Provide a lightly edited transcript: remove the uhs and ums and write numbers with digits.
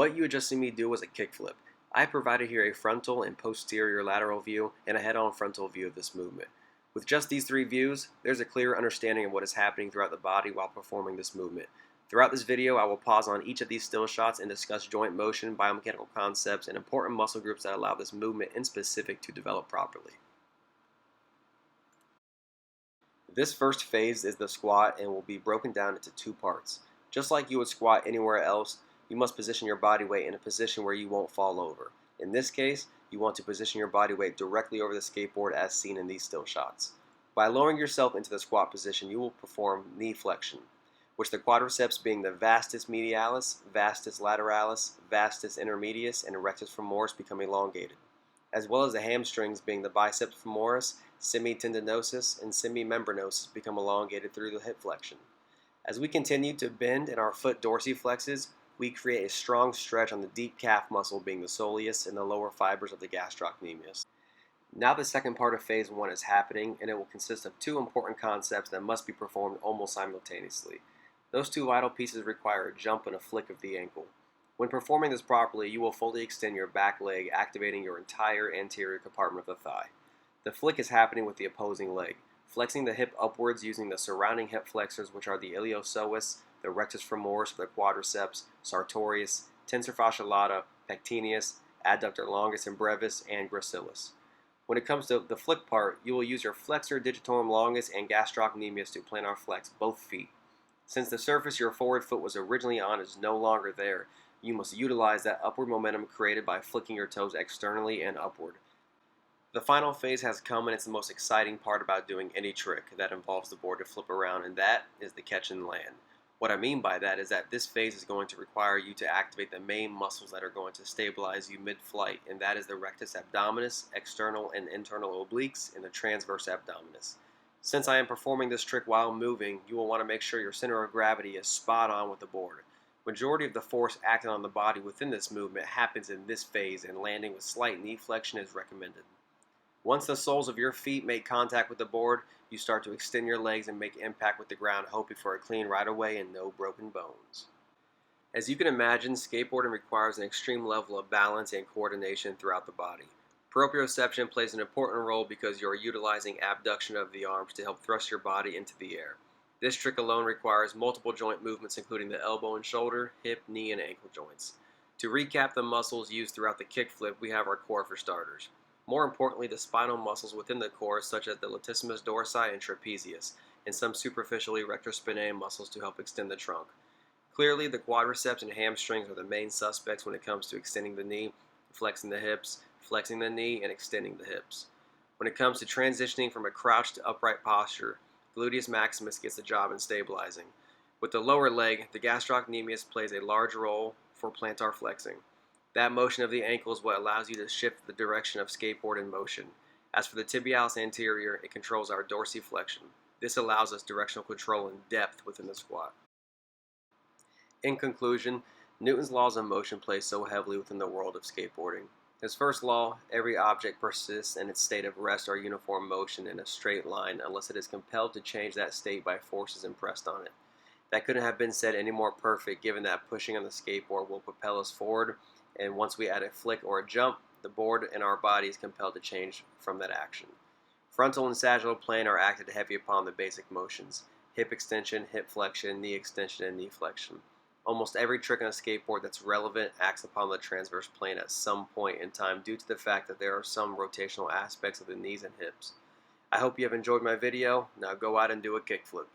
What you had just seen me do was a kickflip. I have provided here a frontal and posterior lateral view and a head-on frontal view of this movement. With just these three views, there's a clear understanding of what is happening throughout the body while performing this movement. Throughout this video, I will pause on each of these still shots and discuss joint motion, biomechanical concepts, and important muscle groups that allow this movement in specific to develop properly. This first phase is the squat and will be broken down into two parts. Just like you would squat anywhere else, you must position your body weight in a position where you won't fall over. In this case, you want to position your body weight directly over the skateboard as seen in these still shots. By lowering yourself into the squat position, you will perform knee flexion, which the quadriceps being the vastus medialis, vastus lateralis, vastus intermedius, and rectus femoris become elongated, as well as the hamstrings being the biceps femoris, semitendinosus, and semimembranosus become elongated through the hip flexion. As we continue to bend and our foot dorsiflexes, we create a strong stretch on the deep calf muscle being the soleus and the lower fibers of the gastrocnemius. Now the second part of phase 1 is happening, and it will consist of two important concepts that must be performed almost simultaneously. Those two vital pieces require a jump and a flick of the ankle. When performing this properly, you will fully extend your back leg, activating your entire anterior compartment of the thigh. The flick is happening with the opposing leg, flexing the hip upwards using the surrounding hip flexors, which are the iliopsoas, the rectus femoris for the quadriceps, sartorius, tensor fascia lata, pectineus, adductor longus and brevis, and gracilis. When it comes to the flick part, you will use your flexor digitorum longus and gastrocnemius to plantar flex both feet. Since the surface your forward foot was originally on is no longer there, you must utilize that upward momentum created by flicking your toes externally and upward. The final phase has come, and it's the most exciting part about doing any trick that involves the board to flip around, and that is the catch and land. What I mean by that is that this phase is going to require you to activate the main muscles that are going to stabilize you mid-flight, and that is the rectus abdominis, external and internal obliques, and the transverse abdominis. Since I am performing this trick while moving, you will want to make sure your center of gravity is spot on with the board. Majority of the force acting on the body within this movement happens in this phase, and landing with slight knee flexion is recommended. Once the soles of your feet make contact with the board, you start to extend your legs and make impact with the ground, hoping for a clean right of way and no broken bones. As you can imagine, skateboarding requires an extreme level of balance and coordination throughout the body. Proprioception plays an important role because you are utilizing abduction of the arms to help thrust your body into the air. This trick alone requires multiple joint movements including the elbow and shoulder, hip, knee, and ankle joints. To recap the muscles used throughout the kickflip, we have our core for starters. More importantly, the spinal muscles within the core, such as the latissimus dorsi and trapezius, and some superficial erector spinae muscles to help extend the trunk. Clearly, the quadriceps and hamstrings are the main suspects when it comes to extending the knee, flexing the hips, flexing the knee, and extending the hips. When it comes to transitioning from a crouch to upright posture, gluteus maximus gets the job in stabilizing. With the lower leg, the gastrocnemius plays a large role for plantar flexing. That motion of the ankle is what allows you to shift the direction of skateboard in motion. As for the tibialis anterior, it controls our dorsiflexion. This allows us directional control and depth within the squat. In conclusion, Newton's laws of motion play so heavily within the world of skateboarding. His first law, every object persists in its state of rest or uniform motion in a straight line unless it is compelled to change that state by forces impressed on it. That couldn't have been said any more perfect, given that pushing on the skateboard will propel us forward, and once we add a flick or a jump, the board and our body is compelled to change from that action. Frontal and sagittal plane are acted heavy upon the basic motions: hip extension, hip flexion, knee extension, and knee flexion. Almost every trick on a skateboard that's relevant acts upon the transverse plane at some point in time due to the fact that there are some rotational aspects of the knees and hips. I hope you have enjoyed my video. Now go out and do a kickflip.